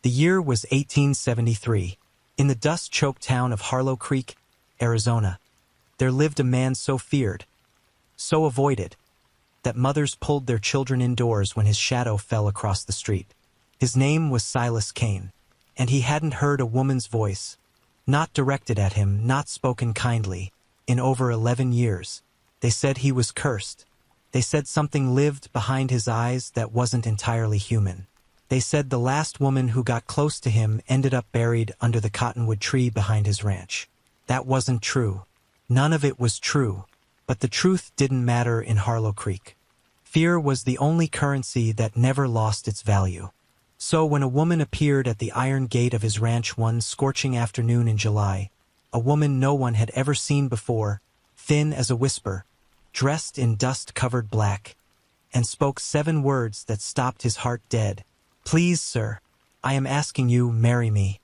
The year was 1873. In the dust-choked town of Harlow Creek, Arizona, there lived a man so feared, so avoided, that mothers pulled their children indoors when his shadow fell across the street. His name was Silas Kane, and he hadn't heard a woman's voice, not directed at him, not spoken kindly, in over 11 years. They said he was cursed. They said something lived behind his eyes that wasn't entirely human. They said the last woman who got close to him ended up buried under the cottonwood tree behind his ranch. That wasn't true. None of it was true. But the truth didn't matter in Harlow Creek. Fear was the only currency that never lost its value. So when a woman appeared at the iron gate of his ranch one scorching afternoon in July, a woman no one had ever seen before, thin as a whisper, dressed in dust-covered black, and spoke 7 words that stopped his heart dead. "Please, sir, I am asking you, marry me."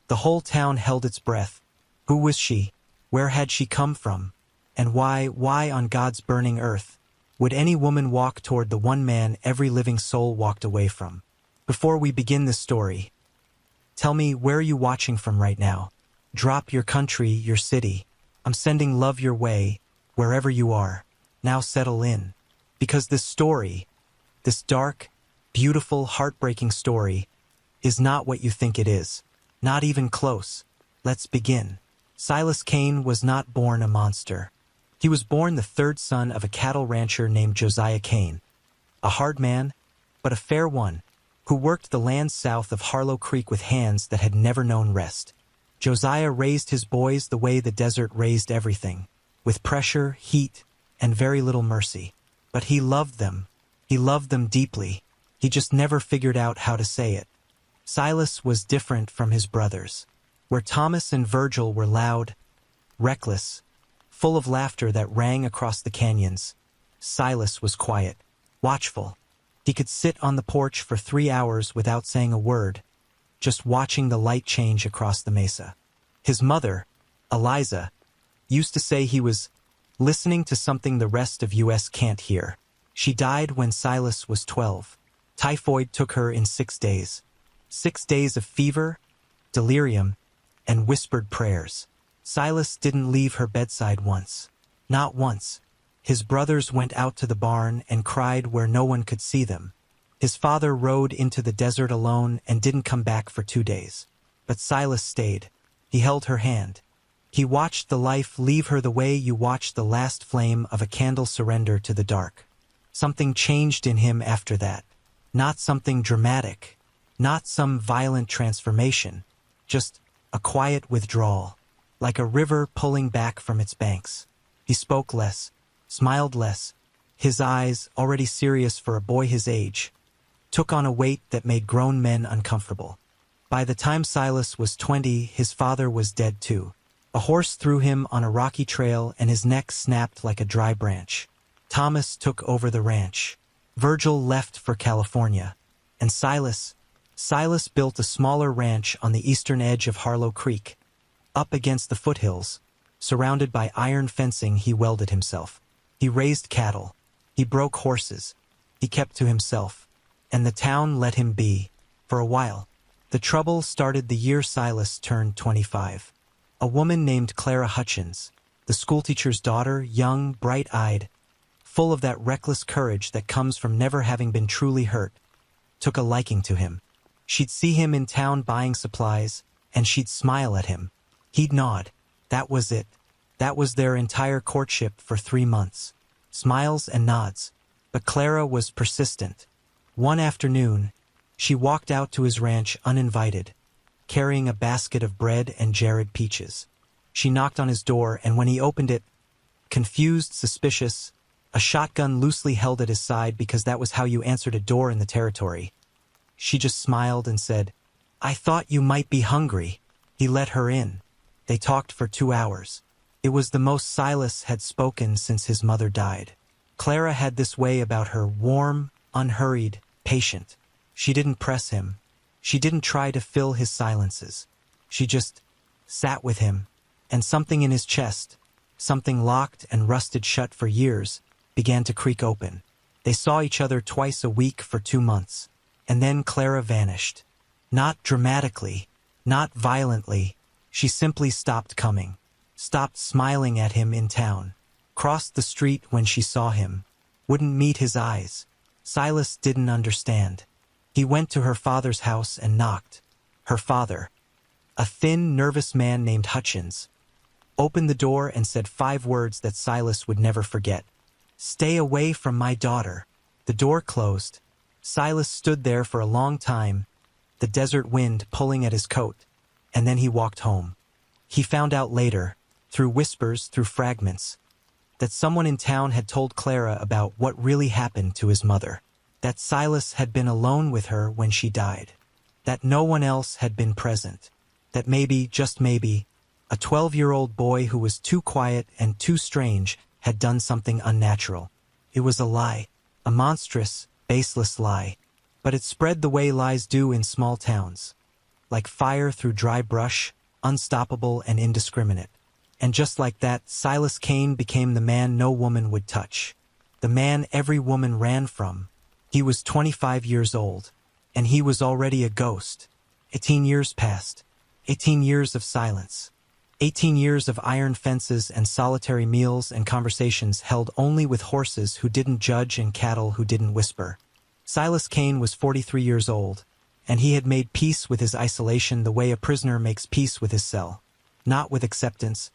The whole town held its breath. Who was she? Where had she come from? And why on God's burning earth, would any woman walk toward the one man every living soul walked away from? Before we begin this story, tell me, where are you watching from right now? Drop your country, your city. I'm sending love your way, wherever you are. Now settle in. Because this story, this dark, beautiful, heartbreaking story, is not what you think it is. Not even close. Let's begin. Silas Kane was not born a monster. He was born the 3rd son of a cattle rancher named Josiah Kane. A hard man, but a fair one, who worked the land south of Harlow Creek with hands that had never known rest. Josiah raised his boys the way the desert raised everything, with pressure, heat, and very little mercy. But he loved them. He loved them deeply. He just never figured out how to say it. Silas was different from his brothers. Where Thomas and Virgil were loud, reckless, full of laughter that rang across the canyons, Silas was quiet, watchful. He could sit on the porch for 3 hours without saying a word, just watching the light change across the mesa. His mother, Eliza, used to say he was listening to something the rest of US can't hear. She died when Silas was 12. Typhoid took her in 6 days. 6 days of fever, delirium, and whispered prayers. Silas didn't leave her bedside once. Not once. His brothers went out to the barn and cried where no one could see them. His father rode into the desert alone and didn't come back for 2 days. But Silas stayed. He held her hand. He watched the life leave her the way you watch the last flame of a candle surrender to the dark. Something changed in him after that. Not something dramatic. Not some violent transformation. Just a quiet withdrawal, like a river pulling back from its banks. He spoke less, smiled less. His eyes, already serious for a boy his age, took on a weight that made grown men uncomfortable. By the time Silas was 20, his father was dead too. A horse threw him on a rocky trail and his neck snapped like a dry branch. Thomas took over the ranch. Virgil left for California. And Silas built a smaller ranch on the eastern edge of Harlow Creek. Up against the foothills, surrounded by iron fencing, he welded himself. He raised cattle. He broke horses. He kept to himself. And the town let him be, for a while. The trouble started the year Silas turned 25. A woman named Clara Hutchins, the schoolteacher's daughter, young, bright-eyed, full of that reckless courage that comes from never having been truly hurt, took a liking to him. She'd see him in town buying supplies, and she'd smile at him. He'd nod. That was it. That was their entire courtship for 3 months. Smiles and nods. But Clara was persistent. One afternoon, she walked out to his ranch uninvited, carrying a basket of bread and jarred peaches. She knocked on his door, and when he opened it, confused, suspicious, a shotgun loosely held at his side because that was how you answered a door in the territory, she just smiled and said, "I thought you might be hungry." He let her in. They talked for 2 hours. It was the most Silas had spoken since his mother died. Clara had this way about her, warm, unhurried, patient. She didn't press him. She didn't try to fill his silences. She just sat with him, and something in his chest, something locked and rusted shut for years, began to creak open. They saw each other twice a week for 2 months, and then Clara vanished. Not dramatically, not violently. She simply stopped coming, stopped smiling at him in town, crossed the street when she saw him, wouldn't meet his eyes. Silas didn't understand. He went to her father's house and knocked. Her father, a thin, nervous man named Hutchins, opened the door and said 5 words that Silas would never forget. "Stay away from my daughter." The door closed. Silas stood there for a long time, the desert wind pulling at his coat, and then he walked home. He found out later, through whispers, through fragments, that someone in town had told Clara about what really happened to his mother, that Silas had been alone with her when she died, that no one else had been present, that maybe, just maybe, a 12-year-old boy who was too quiet and too strange had done something unnatural. It was a lie, a monstrous, baseless lie, but it spread the way lies do in small towns, like fire through dry brush, unstoppable and indiscriminate. And just like that, Silas Kane became the man no woman would touch, the man every woman ran from. He was 25 years old, and he was already a ghost. 18 years passed, 18 years of silence, 18 years of iron fences and solitary meals and conversations held only with horses who didn't judge and cattle who didn't whisper. Silas Kane was 43 years old, and he had made peace with his isolation the way a prisoner makes peace with his cell, not with acceptance,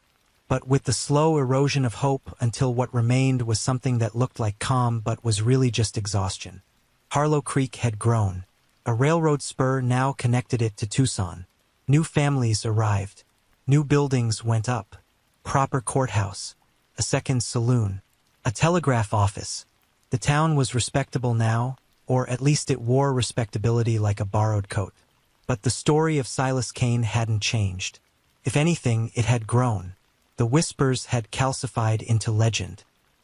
but with the slow erosion of hope until what remained was something that looked like calm but was really just exhaustion. Harlow Creek had grown. A railroad spur now connected it to Tucson. New families arrived. New buildings went up. Proper courthouse. A second saloon. A telegraph office. The town was respectable now, or at least it wore respectability like a borrowed coat. But the story of Silas Kane hadn't changed. If anything, it had grown. The whispers had calcified into legend.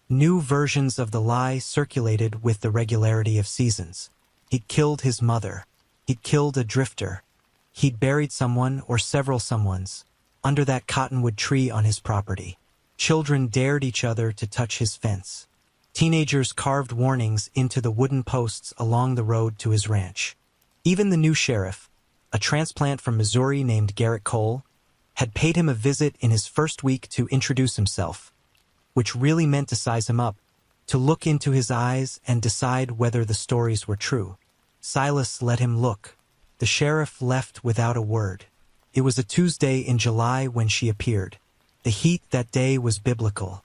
New versions of the lie circulated with the regularity of seasons. He'd killed his mother. He'd killed a drifter. He'd buried someone or several someones under that cottonwood tree on his property. Children dared each other to touch his fence. Teenagers carved warnings into the wooden posts along the road to his ranch. Even the new sheriff, a transplant from Missouri named Garrett Cole, had paid him a visit in his first week to introduce himself, which really meant to size him up, to look into his eyes and decide whether the stories were true. Silas let him look. The sheriff left without a word. It was a Tuesday in July when she appeared. The heat that day was biblical,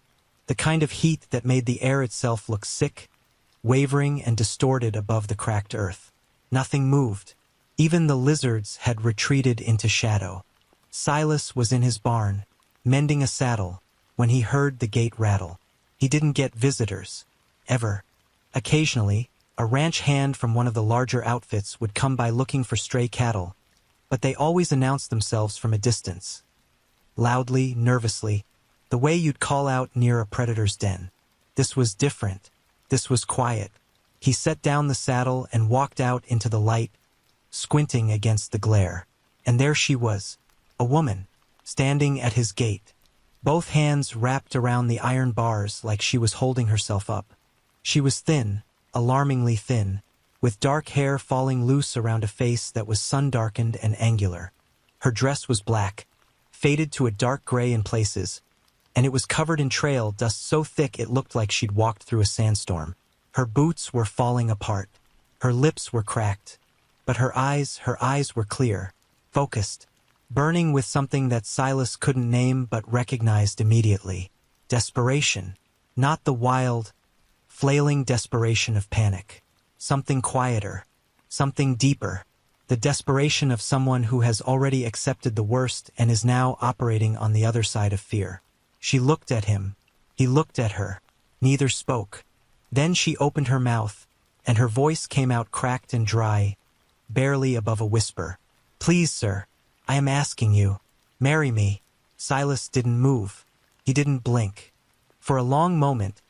the kind of heat that made the air itself look sick, wavering and distorted above the cracked earth. Nothing moved. Even the lizards had retreated into shadow. Silas was in his barn, mending a saddle, when he heard the gate rattle. He didn't get visitors, ever. Occasionally, a ranch hand from one of the larger outfits would come by looking for stray cattle, but they always announced themselves from a distance. Loudly, nervously, the way you'd call out near a predator's den. This was different. This was quiet. He set down the saddle and walked out into the light, squinting against the glare. And there she was, a woman, standing at his gate, both hands wrapped around the iron bars like she was holding herself up. She was thin, alarmingly thin, with dark hair falling loose around a face that was sun-darkened and angular. Her dress was black, faded to a dark gray in places, and it was covered in trail dust so thick it looked like she'd walked through a sandstorm. Her boots were falling apart. Her lips were cracked, but her eyes were clear, focused, burning with something that Silas couldn't name but recognized immediately. Desperation. Not the wild, flailing desperation of panic. Something quieter. Something deeper. The desperation of someone who has already accepted the worst and is now operating on the other side of fear. She looked at him. He looked at her. Neither spoke. Then she opened her mouth, and her voice came out cracked and dry, barely above a whisper. "Please, sir, I am asking you. Marry me." Silas didn't move. He didn't blink. For a long moment,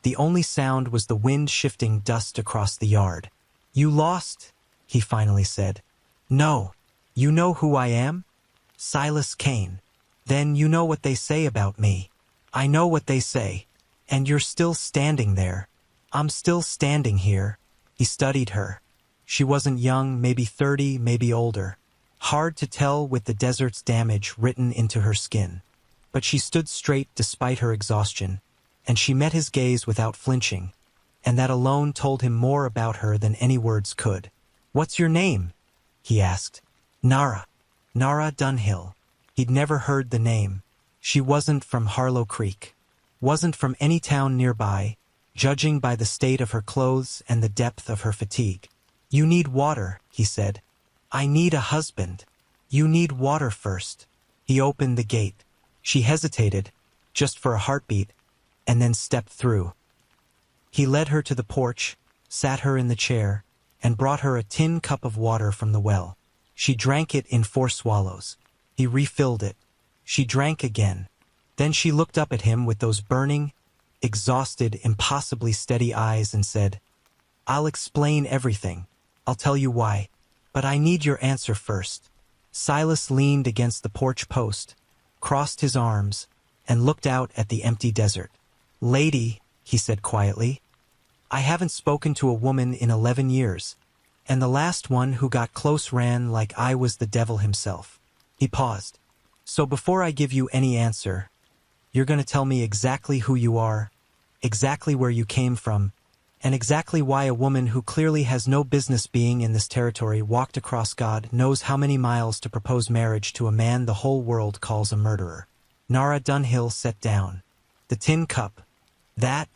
the only sound was the wind shifting dust across the yard. "You lost?" he finally said. "No. You know who I am? Silas Kane. Then you know what they say about me. I know what they say. And you're still standing there. I'm still standing here." He studied her. She wasn't young, maybe 30, maybe older. Hard to tell with the desert's damage written into her skin. But she stood straight despite her exhaustion, and she met his gaze without flinching, and that alone told him more about her than any words could. "What's your name?" he asked. "Nara. Nara Dunhill." He'd never heard the name. She wasn't from Harlow Creek. Wasn't from any town nearby, judging by the state of her clothes and the depth of her fatigue. "You need water," he said. "I need a husband. You need water first." He opened the gate. She hesitated, just for a heartbeat, and then stepped through. He led her to the porch, sat her in the chair, and brought her a tin cup of water from the well. She drank it in 4 swallows. He refilled it. She drank again. Then she looked up at him with those burning, exhausted, impossibly steady eyes and said, "I'll explain everything. I'll tell you why. But I need your answer first." Silas leaned against the porch post, crossed his arms, and looked out at the empty desert. "Lady," he said quietly, "I haven't spoken to a woman in 11 years, and the last one who got close ran like I was the devil himself." He paused. "So before I give you any answer, you're going to tell me exactly who you are, exactly where you came from, and exactly why a woman who clearly has no business being in this territory walked across God knows how many miles to propose marriage to a man the whole world calls a murderer." Nara Dunhill sat down. "The tin cup. That,"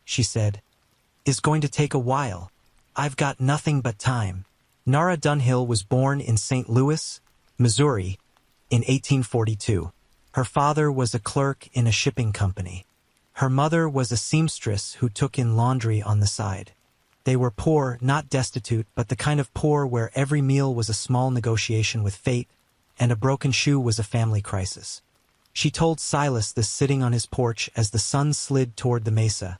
she said, "is going to take a while. I've got nothing but time." Nara Dunhill was born in St. Louis, Missouri, in 1842. Her father was a clerk in a shipping company. Her mother was a seamstress who took in laundry on the side. They were poor, not destitute, but the kind of poor where every meal was a small negotiation with fate, and a broken shoe was a family crisis. She told Silas this sitting on his porch as the sun slid toward the mesa,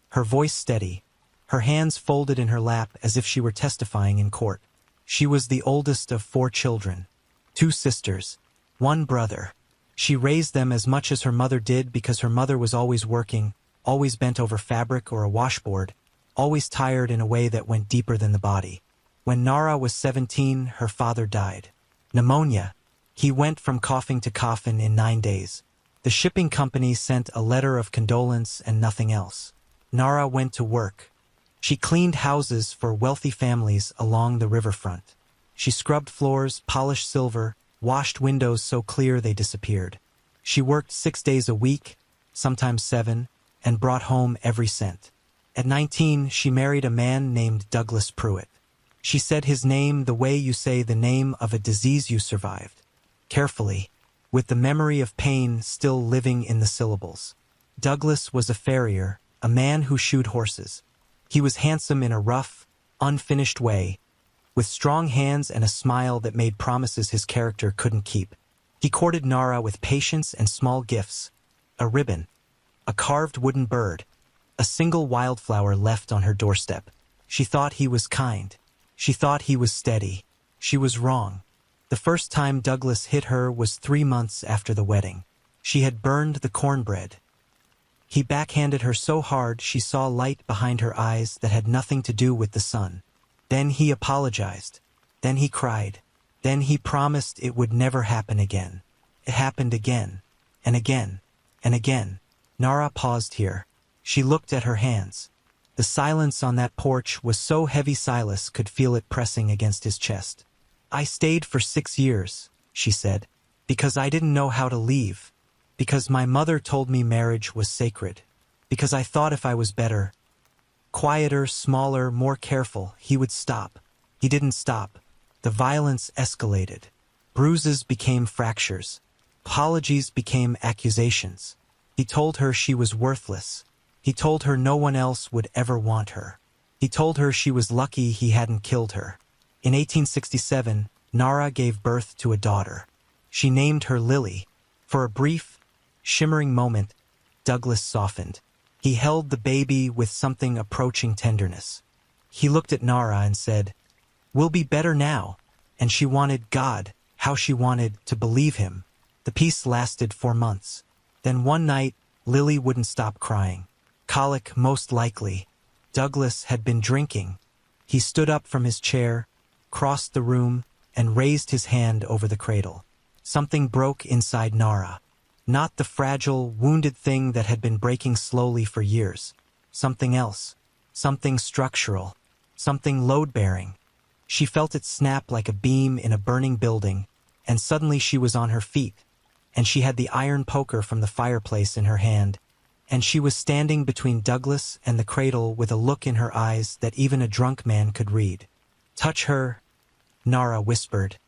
her voice steady, her hands folded in her lap as if she were testifying in court. She was the oldest of 4 children, 2 sisters, 1 brother. She raised them as much as her mother did because her mother was always working, always bent over fabric or a washboard, always tired in a way that went deeper than the body. When Nara was 17, her father died. Pneumonia. He went from coughing to coffin in 9 days. The shipping company sent a letter of condolence and nothing else. Nara went to work. She cleaned houses for wealthy families along the riverfront. She scrubbed floors, polished silver, washed windows so clear they disappeared. She worked 6 days a week, sometimes 7, and brought home every cent. At 19, she married a man named Douglas Pruitt. She said his name the way you say the name of a disease you survived, carefully, with the memory of pain still living in the syllables. Douglas was a farrier, a man who shoed horses. He was handsome in a rough, unfinished way, with strong hands and a smile that made promises his character couldn't keep. He courted Nara with patience and small gifts, a ribbon, a carved wooden bird, a single wildflower left on her doorstep. She thought he was kind. She thought he was steady. She was wrong. The first time Douglas hit her was 3 months after the wedding. She had burned the cornbread. He backhanded her so hard she saw light behind her eyes that had nothing to do with the sun. Then he apologized. Then he cried. Then he promised it would never happen again. It happened again, and again, and again. Nara paused here. She looked at her hands. The silence on that porch was so heavy Silas could feel it pressing against his chest. "I stayed for 6 years," she said, "because I didn't know how to leave, because my mother told me marriage was sacred, because I thought if I was better, quieter, smaller, more careful, he would stop." He didn't stop. The violence escalated. Bruises became fractures. Apologies became accusations. He told her she was worthless. He told her no one else would ever want her. He told her she was lucky he hadn't killed her. In 1867, Nara gave birth to a daughter. She named her Lily. For a brief, shimmering moment, Douglas softened. He held the baby with something approaching tenderness. He looked at Nara and said, "We'll be better now." And she wanted God, how she wanted to believe him. The peace lasted 4 months. Then one night, Lily wouldn't stop crying. Colic, most likely. Douglas had been drinking. He stood up from his chair, crossed the room, and raised his hand over the cradle. Something broke inside Nara. Not the fragile, wounded thing that had been breaking slowly for years. Something else. Something structural. Something load-bearing. She felt it snap like a beam in a burning building, and suddenly she was on her feet, and she had the iron poker from the fireplace in her hand, and she was standing between Douglas and the cradle with a look in her eyes that even a drunk man could read. "Touch her," Nara whispered,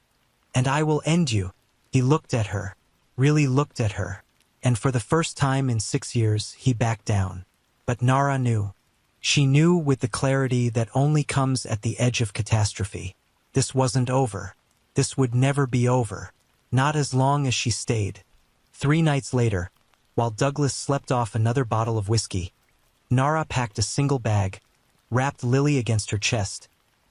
"and I will end you." He looked at her, really looked at her, and for the first time in 6 years he backed down. But Nara knew. She knew with the clarity that only comes at the edge of catastrophe. This wasn't over. This would never be over. Not as long as she stayed. 3 nights later, while Douglas slept off another bottle of whiskey, Nara packed a single bag, wrapped Lily against her chest,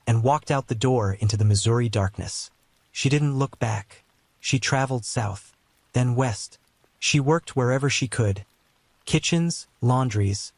and walked out the door into the Missouri darkness. She didn't look back. She traveled south, then west. She worked wherever she could. Kitchens, laundries,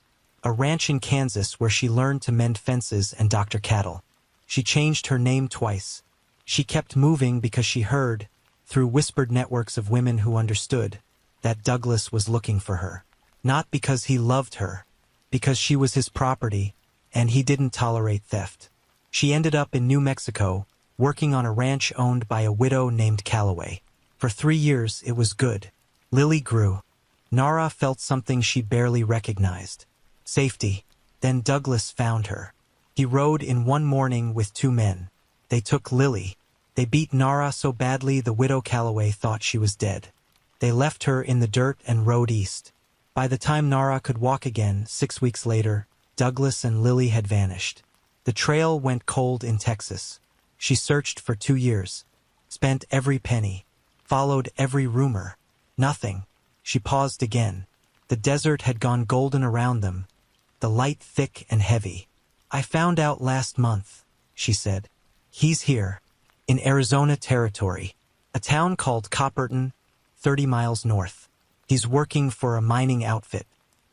a ranch in Kansas where she learned to mend fences and doctor cattle. She changed her name twice. She kept moving because she heard, through whispered networks of women who understood, that Douglas was looking for her. Not because he loved her, because she was his property, and he didn't tolerate theft. She ended up in New Mexico, working on a ranch owned by a widow named Calloway. For 3 years, it was good. Lily grew. Nara felt something she barely recognized. Safety. Then Douglas found her. He rode in one morning with 2 men. They took Lily. They beat Nara so badly the widow Calloway thought she was dead. They left her in the dirt and rode east. By the time Nara could walk again, 6 weeks later, Douglas and Lily had vanished. The trail went cold in Texas. She searched for 2 years, spent every penny, followed every rumor. Nothing. She paused again. The desert had gone golden around them, the light thick and heavy. "I found out last month," she said. "He's here, in Arizona Territory, a town called Copperton, 30 miles north. He's working for a mining outfit,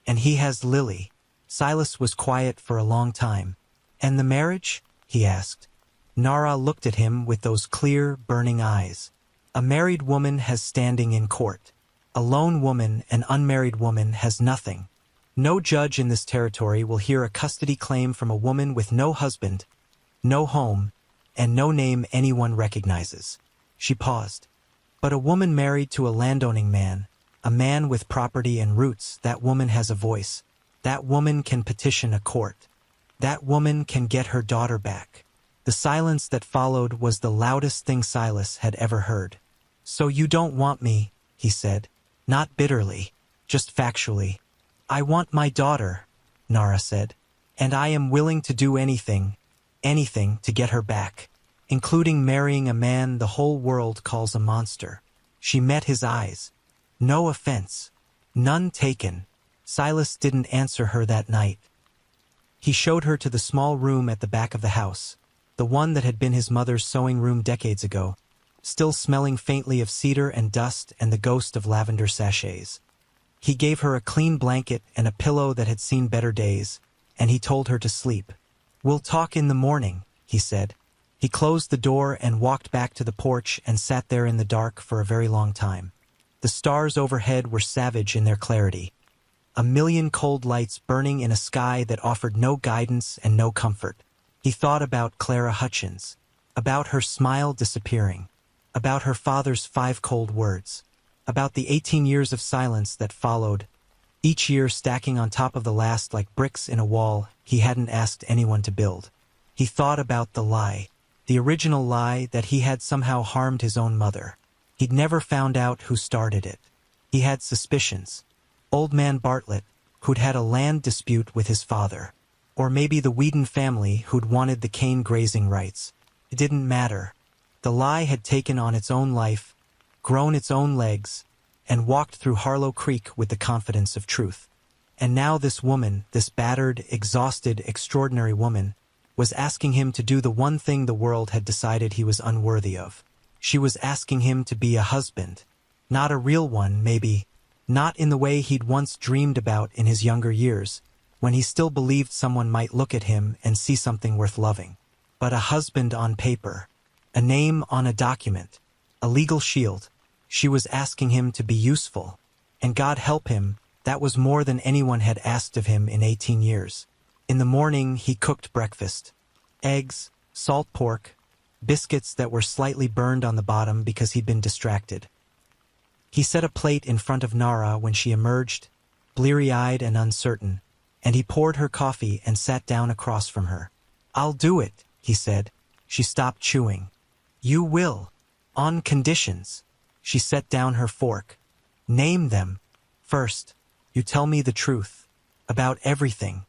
and he has Lily." Silas was quiet for a long time. "And the marriage?" he asked. Nara looked at him with those clear, burning eyes. "A married woman has standing in court. A lone woman, an unmarried woman, has nothing. No judge in this territory will hear a custody claim from a woman with no husband, no home, and no name anyone recognizes." She paused. "But a woman married to a landowning man, a man with property and roots, that woman has a voice. That woman can petition a court. That woman can get her daughter back." The silence that followed was the loudest thing Silas had ever heard. "So you don't want me," he said. Not bitterly, just factually. "I want my daughter," Nara said, "and I am willing to do anything to get her back, including marrying a man the whole world calls a monster." She met his eyes. No offense. None taken. Silas didn't answer her that night. He showed her to the small room at the back of the house, the one that had been his mother's sewing room decades ago, still smelling faintly of cedar and dust and the ghost of lavender sachets. He gave her a clean blanket and a pillow that had seen better days, and he told her to sleep. "We'll talk in the morning," he said. He closed the door and walked back to the porch and sat there in the dark for a very long time. The stars overhead were savage in their clarity. A million cold lights burning in a sky that offered no guidance and no comfort. He thought about Clara Hutchins, about her smile disappearing, about her father's 5 cold words, about the 18 years of silence that followed, each year stacking on top of the last like bricks in a wall he hadn't asked anyone to build. He thought about the lie, the original lie that he had somehow harmed his own mother. He'd never found out who started it. He had suspicions. Old man Bartlett, who'd had a land dispute with his father. Or maybe the Whedon family who'd wanted the cane grazing rights. It didn't matter. The lie had taken on its own life, grown its own legs, and walked through Harlow Creek with the confidence of truth. And now this woman, this battered, exhausted, extraordinary woman, was asking him to do the one thing the world had decided he was unworthy of. She was asking him to be a husband. Not a real one, maybe. Not in the way he'd once dreamed about in his younger years, when he still believed someone might look at him and see something worth loving. but a husband on paper, a name on a document, a legal shield. She was asking him to be useful, and God help him, that was more than anyone had asked of him in 18 years. In the morning he cooked breakfast. Eggs, salt pork, biscuits that were slightly burned on the bottom because he'd been distracted. He set a plate in front of Nara when she emerged, bleary-eyed and uncertain, and he poured her coffee and sat down across from her. "I'll do it," he said. She stopped chewing. "You will. On conditions." She set down her fork. "Name them. First, you tell me the truth. About everything.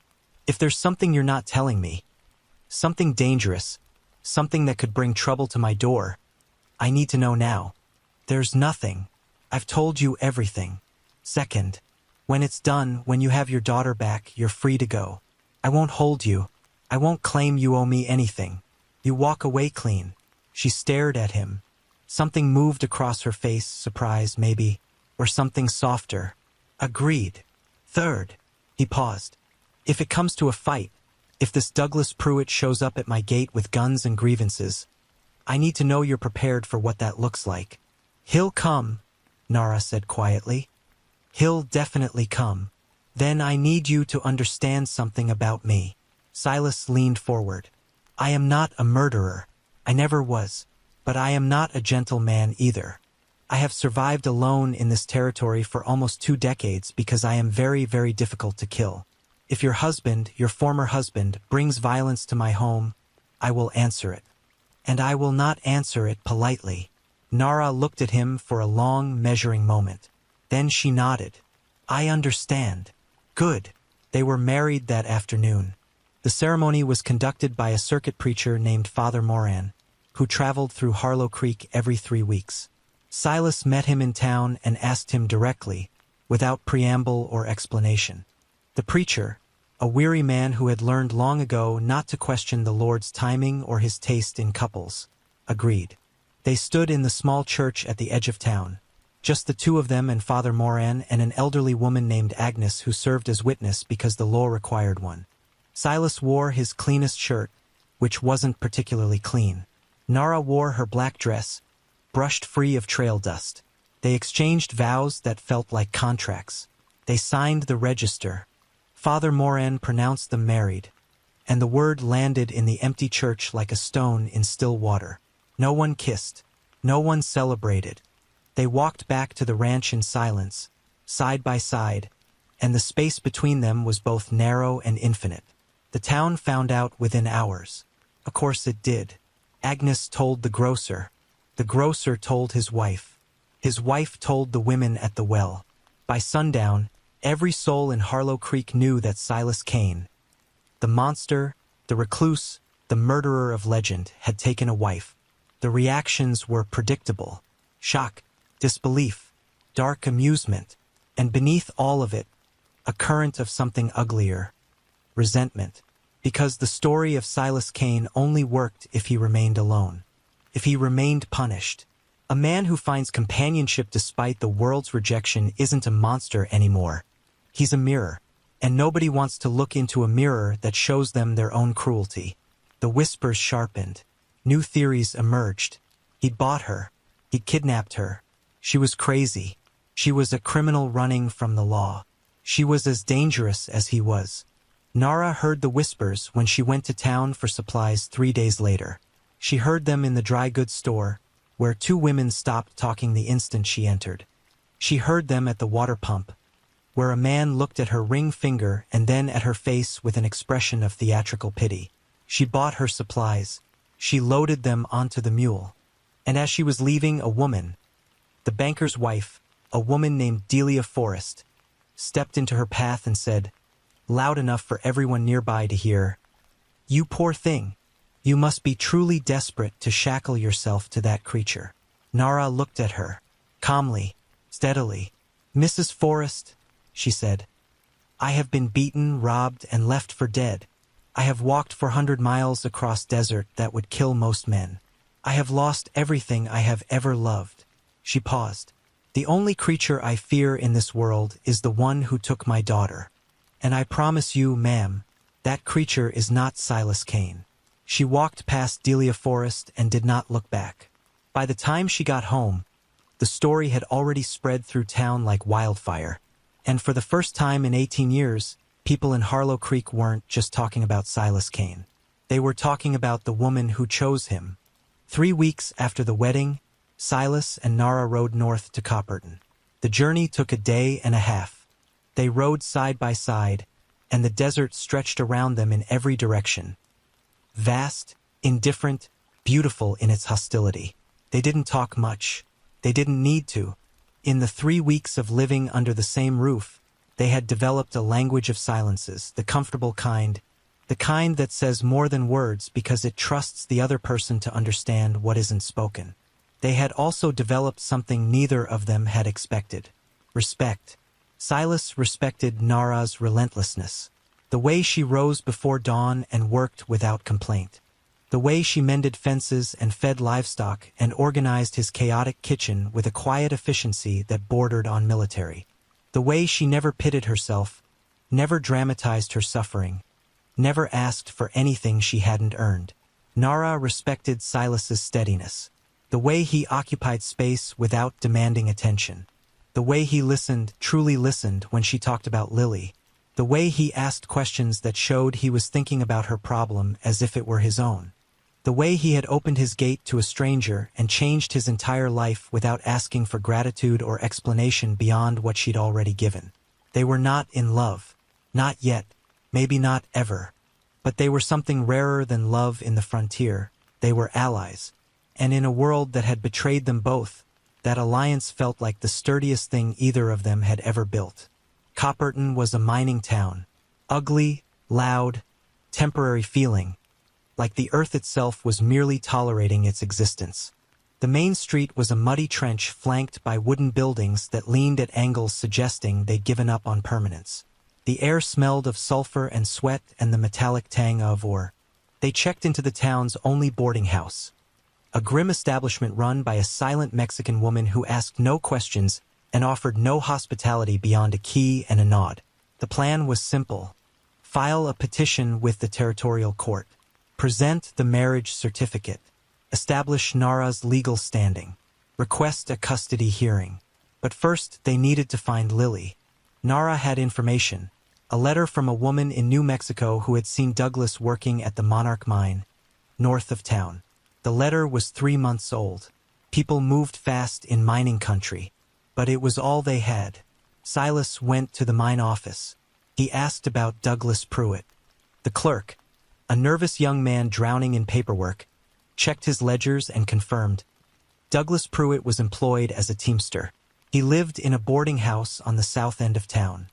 If there's something you're not telling me, something dangerous, something that could bring trouble to my door, I need to know now." "There's nothing. I've told you everything." "Second, when it's done, when you have your daughter back, you're free to go. I won't hold you. I won't claim you owe me anything. You walk away clean." She stared at him. Something moved across her face, surprise maybe, or something softer. "Agreed. Third," he paused, "if it comes to a fight, if this Douglas Pruitt shows up at my gate with guns and grievances, I need to know you're prepared for what that looks like." "He'll come," Nara said quietly. "He'll definitely come. Then I need you to understand something about me." Silas leaned forward. "I am not a murderer. I never was. But I am not a gentle man either. I have survived alone in this territory for almost 2 decades because I am very, very difficult to kill. If your husband, your former husband, brings violence to my home, I will answer it. And I will not answer it politely." Nara looked at him for a long, measuring moment. Then she nodded. "I understand." "Good." They were married that afternoon. The ceremony was conducted by a circuit preacher named Father Moran, who traveled through Harlow Creek every 3 weeks. Silas met him in town and asked him directly, without preamble or explanation. The preacher, a weary man who had learned long ago not to question the Lord's timing or his taste in couples, agreed. They stood in the small church at the edge of town, just the two of them and Father Moran and an elderly woman named Agnes who served as witness because the law required one. Silas wore his cleanest shirt, which wasn't particularly clean. Nara wore her black dress, brushed free of trail dust. They exchanged vows that felt like contracts. They signed the register. Father Moran pronounced them married, and the word landed in the empty church like a stone in still water. No one kissed. No one celebrated. They walked back to the ranch in silence, side by side, and the space between them was both narrow and infinite. The town found out within hours. Of course it did. Agnes told the grocer. The grocer told his wife. His wife told the women at the well. By sundown, every soul in Harlow Creek knew that Silas Kane, the monster, the recluse, the murderer of legend, had taken a wife. The reactions were predictable. Shock, disbelief, dark amusement, and beneath all of it, a current of something uglier, resentment, because the story of Silas Kane only worked if he remained alone, if he remained punished. A man who finds companionship despite the world's rejection isn't a monster anymore. He's a mirror, and nobody wants to look into a mirror that shows them their own cruelty. The whispers sharpened. New theories emerged. He'd bought her. He'd kidnapped her. She was crazy. She was a criminal running from the law. She was as dangerous as he was. Nara heard the whispers when she went to town for supplies 3 days later. She heard them in the dry goods store, where 2 women stopped talking the instant she entered. She heard them at the water pump, where a man looked at her ring finger and then at her face with an expression of theatrical pity. She bought her supplies. She loaded them onto the mule. And as she was leaving, a woman, the banker's wife, a woman named Delia Forrest, stepped into her path and said, loud enough for everyone nearby to hear, "You poor thing, you must be truly desperate to shackle yourself to that creature." Nara looked at her, calmly, steadily. "Mrs. Forrest," she said, "I have been beaten, robbed, and left for dead. I have walked 400 miles across desert that would kill most men. I have lost everything I have ever loved." She paused. "The only creature I fear in this world is the one who took my daughter. And I promise you, ma'am, that creature is not Silas Kane." She walked past Delia Forest and did not look back. By the time she got home, the story had already spread through town like wildfire. And for the first time in 18 years, people in Harlow Creek weren't just talking about Silas Kane. They were talking about the woman who chose him. 3 weeks after the wedding, Silas and Nara rode north to Copperton. The journey took a day and a half. They rode side by side, and the desert stretched around them in every direction. Vast, indifferent, beautiful in its hostility. They didn't talk much. They didn't need to. In the 3 weeks of living under the same roof, they had developed a language of silences, the comfortable kind, the kind that says more than words because it trusts the other person to understand what isn't spoken. They had also developed something neither of them had expected: respect. Silas respected Nara's relentlessness, the way she rose before dawn and worked without complaint, the way she mended fences and fed livestock and organized his chaotic kitchen with a quiet efficiency that bordered on military, the way she never pitted herself, never dramatized her suffering, never asked for anything she hadn't earned. Nara respected Silas's steadiness, the way he occupied space without demanding attention, the way he listened, truly listened when she talked about Lily, the way he asked questions that showed he was thinking about her problem as if it were his own, the way he had opened his gate to a stranger and changed his entire life without asking for gratitude or explanation beyond what she'd already given. They were not in love. Not yet. Maybe not ever. But they were something rarer than love in the frontier. They were allies. And in a world that had betrayed them both, that alliance felt like the sturdiest thing either of them had ever built. Copperton was a mining town. Ugly, loud, temporary feeling, like the earth itself was merely tolerating its existence. The main street was a muddy trench flanked by wooden buildings that leaned at angles suggesting they'd given up on permanence. The air smelled of sulfur and sweat and the metallic tang of ore. They checked into the town's only boarding house, a grim establishment run by a silent Mexican woman who asked no questions and offered no hospitality beyond a key and a nod. The plan was simple: file a petition with the territorial court, present the marriage certificate, establish Nara's legal standing, request a custody hearing. But first they needed to find Lily. Nara had information, a letter from a woman in New Mexico who had seen Douglas working at the Monarch mine, north of town. The letter was 3 months old. People moved fast in mining country, but it was all they had. Silas went to the mine office. He asked about Douglas Pruitt. The clerk, a nervous young man drowning in paperwork, checked his ledgers and confirmed. Douglas Pruitt was employed as a teamster. He lived in a boarding house on the south end of town.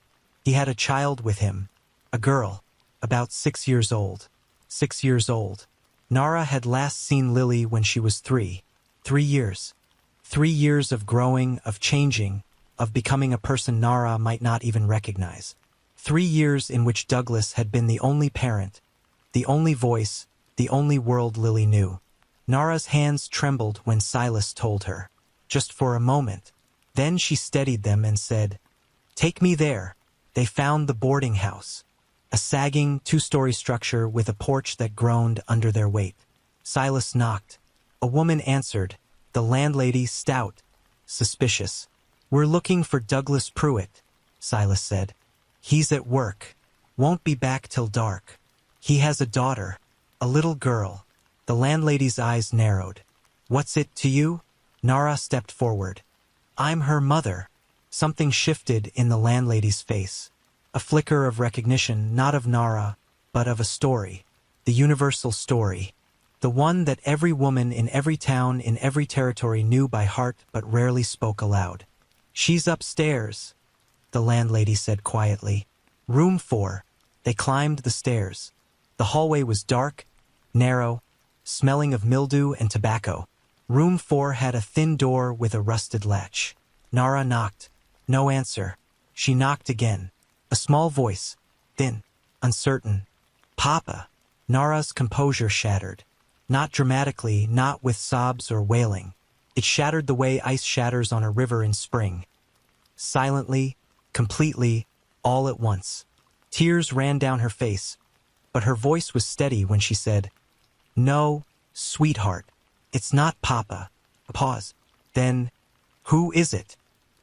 He had a child with him, a girl, about 6 years old. 6 years old. Nara had last seen Lily when she was 3. 3 years. 3 years of growing, of changing, of becoming a person Nara might not even recognize. 3 years in which Douglas had been the only parent, the only voice, the only world Lily knew. Nara's hands trembled when Silas told her. Just for a moment. Then she steadied them and said, "Take me there." They found the boarding house, a sagging 2-story structure with a porch that groaned under their weight. Silas knocked. A woman answered, the landlady, stout, suspicious. "We're looking for Douglas Pruitt," Silas said. "He's at work. Won't be back till dark. He has a daughter, a little girl." The landlady's eyes narrowed. "What's it to you?" Nara stepped forward. "I'm her mother." Something shifted in the landlady's face. A flicker of recognition, not of Nara, but of a story. The universal story. The one that every woman in every town in every territory knew by heart but rarely spoke aloud. "She's upstairs," the landlady said quietly. "Room 4. They climbed the stairs. The hallway was dark, narrow, smelling of mildew and tobacco. Room 4 had a thin door with a rusted latch. Nara knocked. No answer. She knocked again. A small voice, thin, uncertain. "Papa." Nara's composure shattered. Not dramatically, not with sobs or wailing. It shattered the way ice shatters on a river in spring. Silently, completely, all at once. Tears ran down her face, but her voice was steady when she said, No, sweetheart. It's not Papa. A pause. Then, who is it?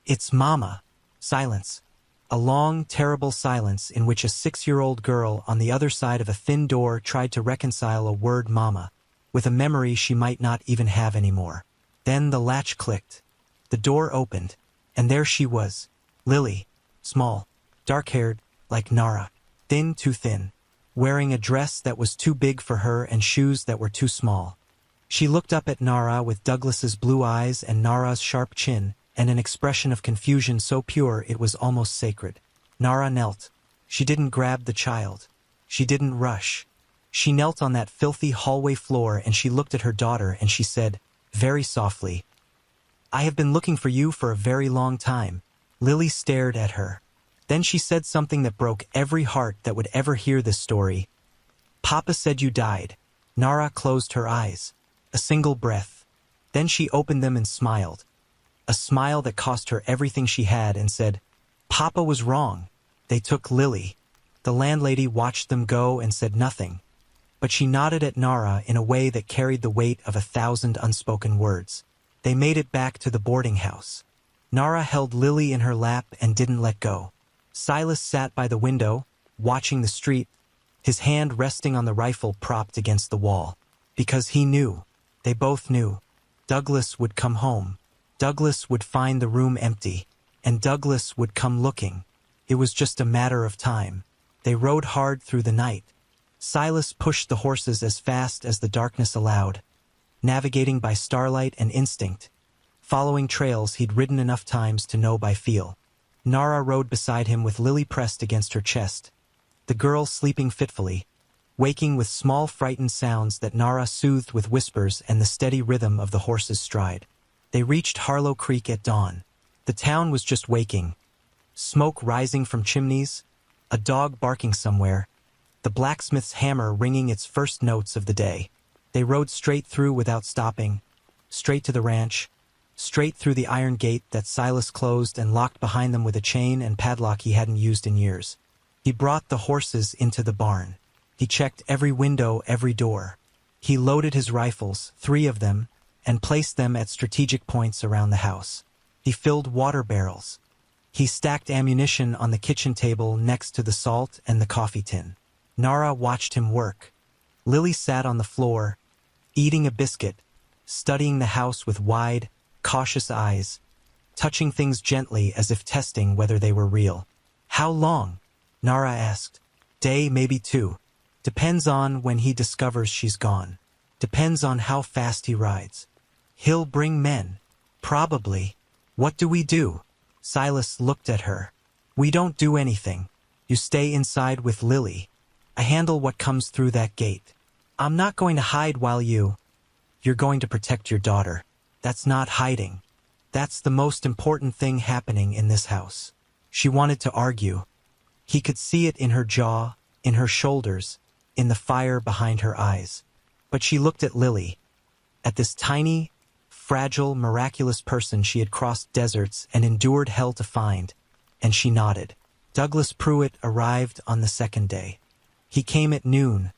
It's Mama. Silence. A long, terrible silence in which a 6-year-old girl on the other side of a thin door tried to reconcile a word Mama with a memory she might not even have anymore. Then the latch clicked. The door opened, and there she was, Lily, small, dark-haired, like Nara, thin too thin, wearing a dress that was too big for her and shoes that were too small. She looked up at Nara with Douglas's blue eyes and Nara's sharp chin, and an expression of confusion so pure it was almost sacred. Nara knelt. She didn't grab the child. She didn't rush. She knelt on that filthy hallway floor and she looked at her daughter and she said, very softly, "I have been looking for you for a very long time." Lily stared at her. Then she said something that broke every heart that would ever hear this story. "Papa said you died." Nara closed her eyes. A single breath. Then she opened them and smiled. A smile that cost her everything she had and said, "Papa was wrong. They took Lily." The landlady watched them go and said nothing. But she nodded at Nara in a way that carried the weight of 1,000 unspoken words. They made it back to the boarding house. Nara held Lily in her lap and didn't let go. Silas sat by the window, watching the street, his hand resting on the rifle propped against the wall. Because he knew, they both knew, Douglas would come home. Douglas would find the room empty, and Douglas would come looking. It was just a matter of time. They rode hard through the night. Silas pushed the horses as fast as the darkness allowed, navigating by starlight and instinct, following trails he'd ridden enough times to know by feel. Nara rode beside him with Lily pressed against her chest, the girl sleeping fitfully, waking with small frightened sounds that Nara soothed with whispers and the steady rhythm of the horse's stride. They reached Harlow Creek at dawn. The town was just waking, smoke rising from chimneys, a dog barking somewhere, the blacksmith's hammer ringing its first notes of the day. They rode straight through without stopping, straight to the ranch, straight through the iron gate that Silas closed and locked behind them with a chain and padlock he hadn't used in years. He brought the horses into the barn. He checked every window, every door. He loaded his rifles, 3 of them, and placed them at strategic points around the house. He filled water barrels. He stacked ammunition on the kitchen table next to the salt and the coffee tin. Nara watched him work. Lily sat on the floor, eating a biscuit, studying the house with wide, cautious eyes, touching things gently as if testing whether they were real. "How long?" Nara asked. "Day, maybe 2. Depends on when he discovers she's gone. Depends on how fast he rides. He'll bring men. Probably. What do we do?" Silas looked at her. "We don't do anything. You stay inside with Lily. I handle what comes through that gate. I'm not going to hide while You're going to protect your daughter. That's not hiding. That's the most important thing happening in this house." She wanted to argue. He could see it in her jaw, in her shoulders, in the fire behind her eyes. But she looked at Lily, at this tiny, fragile, miraculous person she had crossed deserts and endured hell to find, and she nodded. Douglas Pruitt arrived on the 2nd day. He came at noon,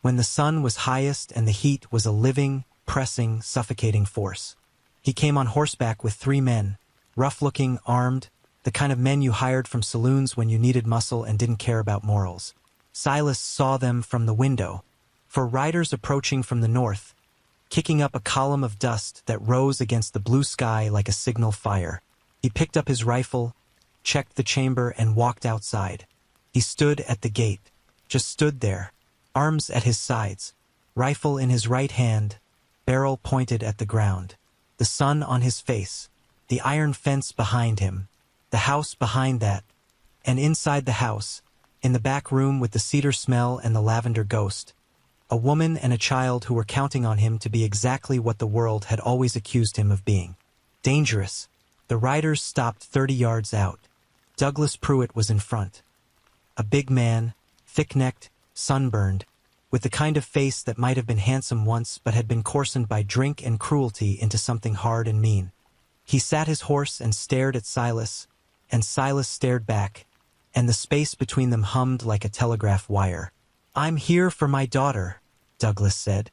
when the sun was highest and the heat was a living, pressing, suffocating force. He came on horseback with 3 men, rough-looking, armed, the kind of men you hired from saloons when you needed muscle and didn't care about morals. Silas saw them from the window, for riders approaching from the north, kicking up a column of dust that rose against the blue sky like a signal fire. He picked up his rifle, checked the chamber, and walked outside. He stood at the gate, just stood there, arms at his sides, rifle in his right hand, barrel pointed at the ground, the sun on his face, the iron fence behind him, the house behind that, and inside the house, in the back room with the cedar smell and the lavender ghost, a woman and a child who were counting on him to be exactly what the world had always accused him of being. Dangerous. The riders stopped 30 yards out. Douglas Pruitt was in front. A big man, thick-necked, sunburned, with the kind of face that might have been handsome once but had been coarsened by drink and cruelty into something hard and mean. He sat his horse and stared at Silas, and Silas stared back, and the space between them hummed like a telegraph wire. "I'm here for my daughter," Douglas said.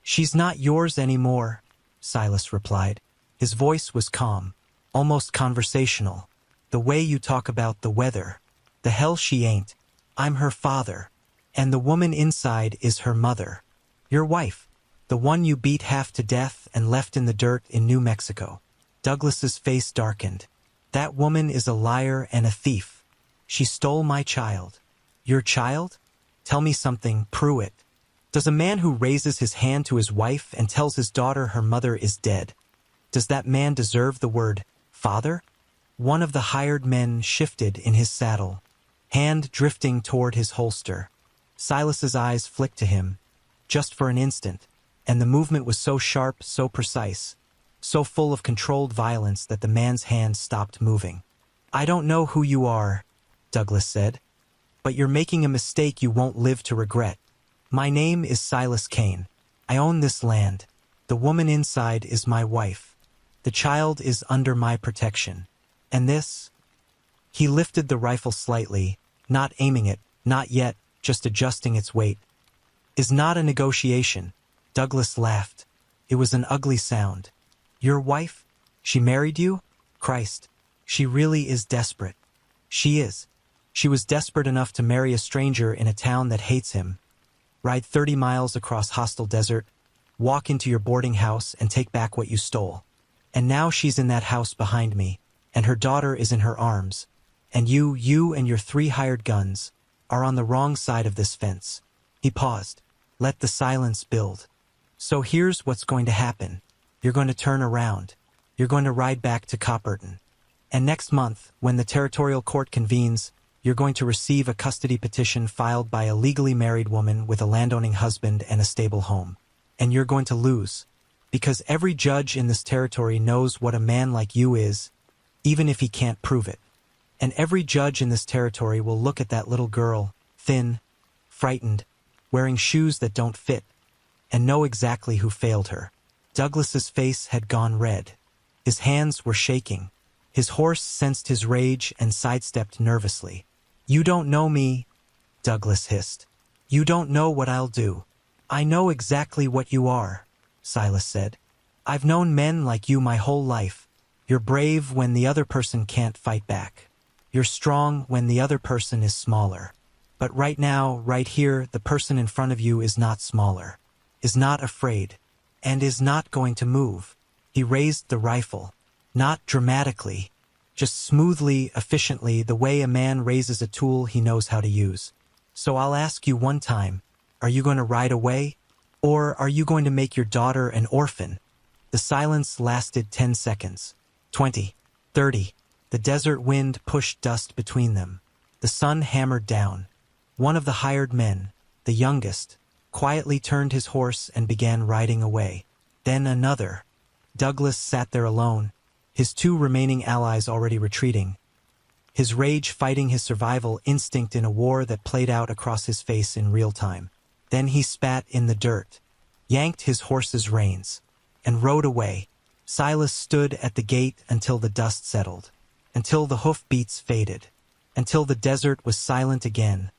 "She's not yours anymore," Silas replied. His voice was calm, almost conversational. "The way you talk about the weather. The hell she ain't. I'm her father. And the woman inside is her mother. Your wife. The one you beat half to death and left in the dirt in New Mexico." Douglas's face darkened. "That woman is a liar and a thief. She stole my child." "Your child? Tell me something, Pruitt. Does a man who raises his hand to his wife and tells his daughter her mother is dead, does that man deserve the word father?" One of the hired men shifted in his saddle, hand drifting toward his holster. Silas's eyes flicked to him, just for an instant, and the movement was so sharp, so precise, so full of controlled violence that the man's hand stopped moving. "I don't know who you are," Douglas said, "but you're making a mistake you won't live to regret. My name is Silas Kane. I own this land. The woman inside is my wife. The child is under my protection. And this—" He lifted the rifle slightly, not aiming it, not yet, just adjusting its weight. "Is not a negotiation." Douglas laughed. It was an ugly sound. "Your wife? She married you? Christ, she really is desperate." "She is. She was desperate enough to marry a stranger in a town that hates him, ride 30 miles across hostile desert, walk into your boarding house and take back what you stole. And now she's in that house behind me, and her daughter is in her arms, and you and your 3 hired guns are on the wrong side of this fence." He paused. Let the silence build. "So here's what's going to happen. You're going to turn around. You're going to ride back to Copperton. And next month, when the territorial court convenes, you're going to receive a custody petition filed by a legally married woman with a landowning husband and a stable home. And you're going to lose, because every judge in this territory knows what a man like you is, even if he can't prove it. And every judge in this territory will look at that little girl, thin, frightened, wearing shoes that don't fit, and know exactly who failed her." Douglas's face had gone red. His hands were shaking. His horse sensed his rage and sidestepped nervously. "You don't know me," Douglas hissed. "You don't know what I'll do." "I know exactly what you are," Silas said. "I've known men like you my whole life. You're brave when the other person can't fight back. You're strong when the other person is smaller. But right now, right here, the person in front of you is not smaller, is not afraid, and is not going to move." He raised the rifle, not dramatically, just smoothly, efficiently, the way a man raises a tool he knows how to use. "So I'll ask you one time, are you going to ride away? Or are you going to make your daughter an orphan?" The silence lasted 10 seconds. 20. 30. The desert wind pushed dust between them. The sun hammered down. One of the hired men, the youngest, quietly turned his horse and began riding away. Then another. Douglas sat there alone, his 2 remaining allies already retreating, his rage fighting his survival instinct in a war that played out across his face in real time. Then he spat in the dirt, yanked his horse's reins, and rode away. Silas stood at the gate until the dust settled, until the hoofbeats faded, until the desert was silent again,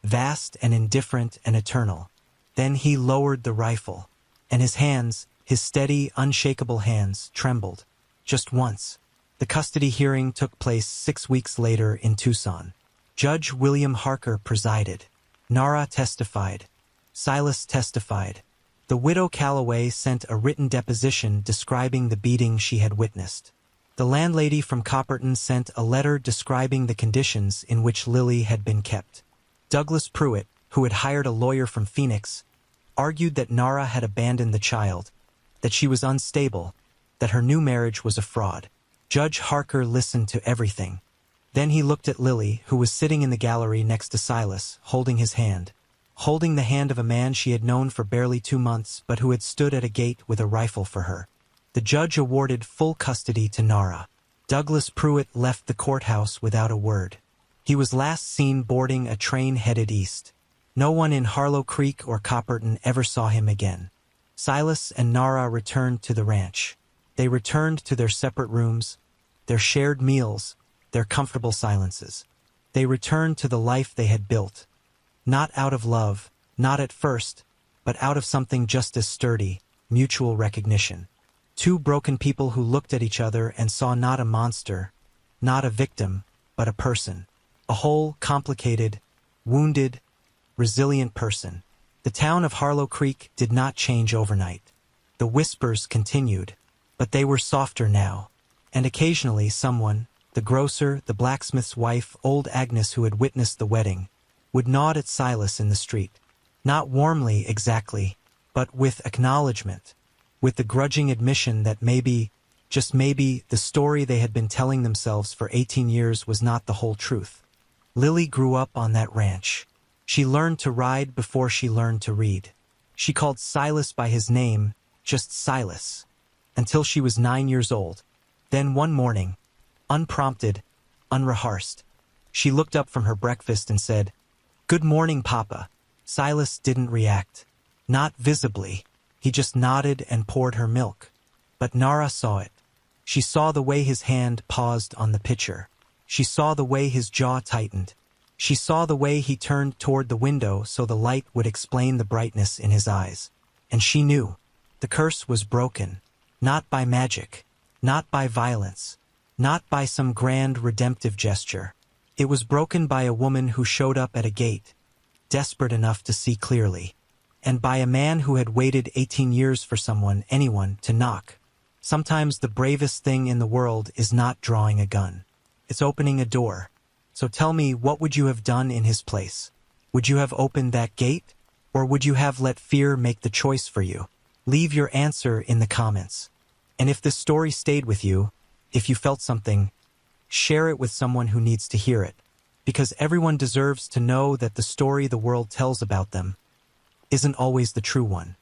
vast and indifferent and eternal. Then he lowered the rifle, and his hands, his steady, unshakable hands, trembled. Just once. The custody hearing took place 6 weeks later in Tucson. Judge William Harker presided. Nara testified. Silas testified. The widow Calloway sent a written deposition describing the beating she had witnessed. The landlady from Copperton sent a letter describing the conditions in which Lily had been kept. Douglas Pruitt, who had hired a lawyer from Phoenix, argued that Nara had abandoned the child, that she was unstable, that her new marriage was a fraud. Judge Harker listened to everything. Then he looked at Lily, who was sitting in the gallery next to Silas, holding his hand, holding the hand of a man she had known for barely 2 months, but who had stood at a gate with a rifle for her. The judge awarded full custody to Nara. Douglas Pruitt left the courthouse without a word. He was last seen boarding a train headed east. No one in Harlow Creek or Copperton ever saw him again. Silas and Nara returned to the ranch. They returned to their separate rooms, their shared meals, their comfortable silences. They returned to the life they had built. Not out of love, not at first, but out of something just as sturdy, mutual recognition. Two broken people who looked at each other and saw not a monster, not a victim, but a person. A whole, complicated, wounded, resilient person. The town of Harlow Creek did not change overnight. The whispers continued, but they were softer now. And occasionally someone, the grocer, the blacksmith's wife, old Agnes who had witnessed the wedding, would nod at Silas in the street. Not warmly exactly, but with acknowledgement, with the grudging admission that maybe, just maybe, the story they had been telling themselves for 18 years was not the whole truth. Lily grew up on that ranch. She learned to ride before she learned to read. She called Silas by his name, just Silas, until she was 9 years old. Then one morning, unprompted, unrehearsed, she looked up from her breakfast and said, "Good morning, Papa." Silas didn't react. Not visibly. He just nodded and poured her milk. But Nara saw it. She saw the way his hand paused on the pitcher. She saw the way his jaw tightened. She saw the way he turned toward the window so the light would explain the brightness in his eyes. And she knew. The curse was broken. Not by magic. Not by violence. Not by some grand redemptive gesture. It was broken by a woman who showed up at a gate, desperate enough to see clearly, and by a man who had waited 18 years for someone, anyone, to knock. Sometimes the bravest thing in the world is not drawing a gun. It's opening a door. So tell me, what would you have done in his place? Would you have opened that gate? Or would you have let fear make the choice for you? Leave your answer in the comments. And if this story stayed with you, if you felt something, share it with someone who needs to hear it. Because everyone deserves to know that the story the world tells about them isn't always the true one.